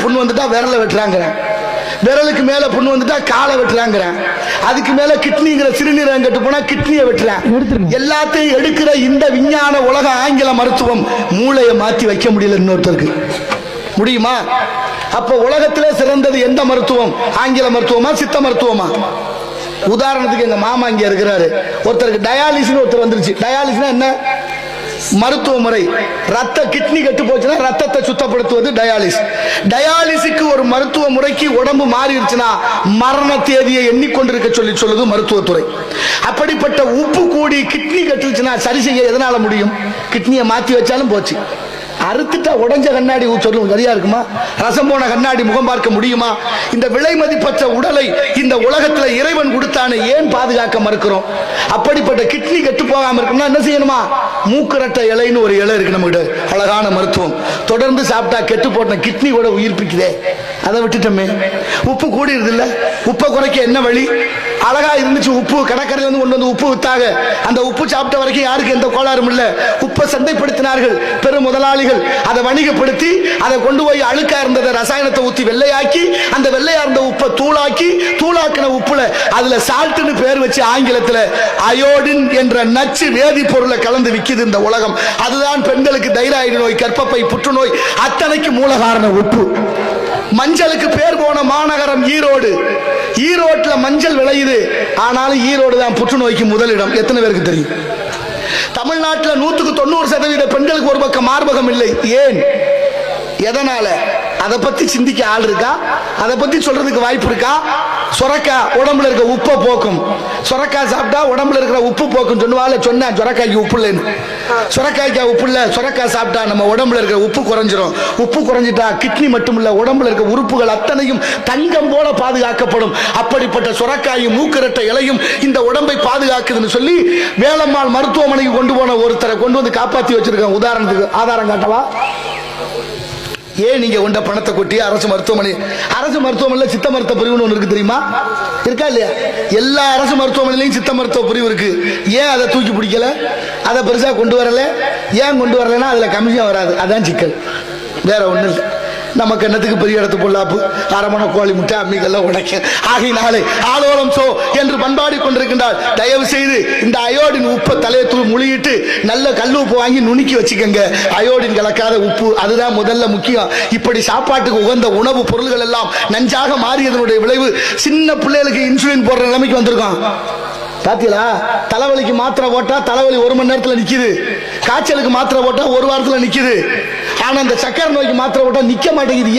புண்ணு வந்துட்டா விரல வெட்டுறாங்க, விரலுக்கு மேல புண்ணு வந்துட்டா காலை வெட்டுறாங்க, அதுக்கு மேல கிட்னிங்கிற சிறுநீரகம் கெட்டு போனா கிட்னியை வெட்டுறாங்க. எல்லாத்தையும் எடுக்கிற இந்த விஞ்ஞான உலக ஆங்கில மருத்துவம் மூளையை மாத்தி வைக்க முடியல இன்னொருத்தருக்கு. முடியுமா? அப்ப உலகத்திலே சிறந்தது எந்த மருத்துவம்? ஆங்கில மருத்துவமா சித்த மருத்துவமா? உதாரணத்துக்கு எங்க மாமா இங்க இருக்கிறாரு, ஒருத்தருக்கு டயாலிசிஸ் ஒருத்தர் வந்துருச்சு. டயாலிசிஸ் என்ன மருத்துவ முறை? ரத்த கிட்னி கெட்டு போச்சுன்னா ரத்தத்தை சுத்தப்படுத்துவது டயாலிசிஸ். டயாலிசிஸ்க்கு ஒரு மருத்துவ முறைக்கு உடம்பு மாறிடுச்சுன்னா மரண தேதியை எண்ணிக்கொண்டிருக்க சொல்லுது மருத்துவத்துறை. அப்படிப்பட்ட உப்பு கூடி கிட்னி கட்டுச்சுன்னா சரி செய்ய எதனால முடியும்? கிட்னியை மாத்தி வச்சாலும் போச்சு. அறுத்துட்டா உடஞ்ச கண்ணாடி சொல்லும் சரியா இருக்குமா? ரசம் போன கண்ணாடி முகம் பார்க்க முடியுமா? இந்த விலை மதிப்பற்ற உடலை இந்த உலகத்தில் இறைவன் கொடுத்தானே, ஏன் பாதுகாக்க மறுக்கிறோம்? அப்படிப்பட்ட கிட்னி கெட்டு போகாம இருக்கணும்னா என்ன செய்யணுமா? மூக்குரட்டை இலைன்னு ஒரு இலை இருக்கு நம்ம கிட்ட, அழகான மருத்துவம். தொடர்ந்து சாப்பிட்டா கெட்டு போட்ட கிட்னி கூட உயிர்ப்பிக்குதே, அதை விட்டுட்டோமே. உப்பு கூடிடுது இல்ல, உப்பை குறைக்க என்ன வழி? அழகா இருந்துச்சு உப்பு, கடற்கரையில இருந்து கொண்டு வந்து உப்பு வித்தாங்க. அந்த உப்பு சாப்பிட்ட வரைக்கும் யாருக்கு எந்த கோளாறும் இல்ல. உப்பை சந்தைப்படுத்தினார்கள் பெரும் முதலாளிகள், அதை வணிகப்படுத்தி அதை கொண்டு போய் அழுக்கா இருந்ததை ரசாயனத்தை ஊத்தி வெள்ளையாக்கி, அந்த வெள்ளையா இருந்த உப்பை தூளாக்கி, தூளாக்கின உப்புல அதுல சால்ட்னு பேர் வச்சு ஆங்கிலத்தில் அயோடின் என்ற நச்சு வேதிப்பொருளை கலந்து விக்குது இந்த உலகம். அதுதான் பெண்களுக்கு தைராய்டு நோய், கர்ப்பப்பை புற்றுநோய் அத்தனைக்கு மூல காரணம் உப்பு. மஞ்சளுக்கு பேர் போன மாநகரம் ஈரோடு. ஈரோட்ல மஞ்சள் விளையுது, ஆனாலும் ஈரோடு தான் புற்றுநோய்க்கு முதலிடம். எத்தனை பேருக்கு தெரியும்? தமிழ்நாட்டில் 100% பெண்களுக்கு ஒரு பக்கம் மார்பகம் இல்லை. ஏன்? எதனால? அதை பத்தி சிந்திக்க ஆள் இருக்கா? அதை பத்தி சொல்றதுக்கு வாய்ப்பு இருக்கா? சொரக்காய் உடம்புல இருக்க உப்பை போக்கும். சொரக்காய் சாப்பிட்டா உடம்புல இருக்கிற உப்பு போக்கும் சொன்ன சொரக்காய்க்கு உப்பு இல்லைன்னு. சொரக்காய்க்கு உப்பு இல்ல, சொரக்காய் சாப்பிட்டா நம்ம உடம்புல இருக்கிற உப்பு குறைஞ்சிரும். உப்பு குறைஞ்சிட்டா கிட்னி மட்டும் இல்ல, உடம்புல இருக்க உறுப்புகள் அத்தனையும் தங்கம் போல பாதுகாக்கப்படும். அப்படிப்பட்ட சொரக்காயும் மூக்குரட்டை இலையும் இந்த உடம்பை பாதுகாக்குதுன்னு சொல்லி வேலம்மாள் மருத்துவமனைக்கு கொண்டு போன ஒருத்தரை கொண்டு வந்து காப்பாற்றி வச்சிருக்காங்க. உதாரணத்துக்கு ஆதாரம் காட்டவா? ஏன் நீங்க கொண்ட பணத்தை கொட்டி அரசு மருத்துவமனையில் சித்த மருத்துவ பிரிவுன்னு ஒன்று இருக்கு, தெரியுமா? இருக்கா இல்லையா? எல்லா அரசு மருத்துவமனையிலையும் சித்த மருத்துவ பிரிவு இருக்கு. ஏன் அதை தூக்கி பிடிக்கல? அதை பெருசா கொண்டு வரல. ஏன் கொண்டு வரலன்னா அதுல கமிஷன் வராது. அதான் சிக்கல், வேற ஒண்ணு இல்லை. நமக்கு என்னத்துக்கு பெரிய இடத்து பொல்லாப்பு, அரமண கோழி முட்டை அம்மிகள்லாம் உடைக்க. ஆகினாலே ஆலோலம் சோ என்று பண்பாடி கொண்டிருக்கின்றார். தயவு செய்து இந்த அயோடின் உப்பை தலையத்தூள் முழுகிட்டு நல்ல கல் உப்பு வாங்கி நுணுக்கி வச்சுக்கோங்க. அயோடின் கலக்காத உப்பு, அதுதான் முதல்ல முக்கியம். இப்படி சாப்பாட்டுக்கு உகந்த உணவு பொருள்கள் எல்லாம் நஞ்சாக மாறியதனுடைய விளைவு சின்ன பிள்ளைகளுக்கு இன்சுலின் போடுற நிலைமைக்கு வந்திருக்கோம். பாத்தீங்களா? தலைவலிக்கு மாத்திரை போட்டா தலைவலி 1 மணி நேரத்துல நிக்குது. காய்ச்சலுக்கு மாத்திரை போட்டா 1 வாரத்துல நிக்குது. ஆனா இந்த சக்கரை நோய்க்கு மாத்திரை போட்டா நிக்க மாட்டேங்குது.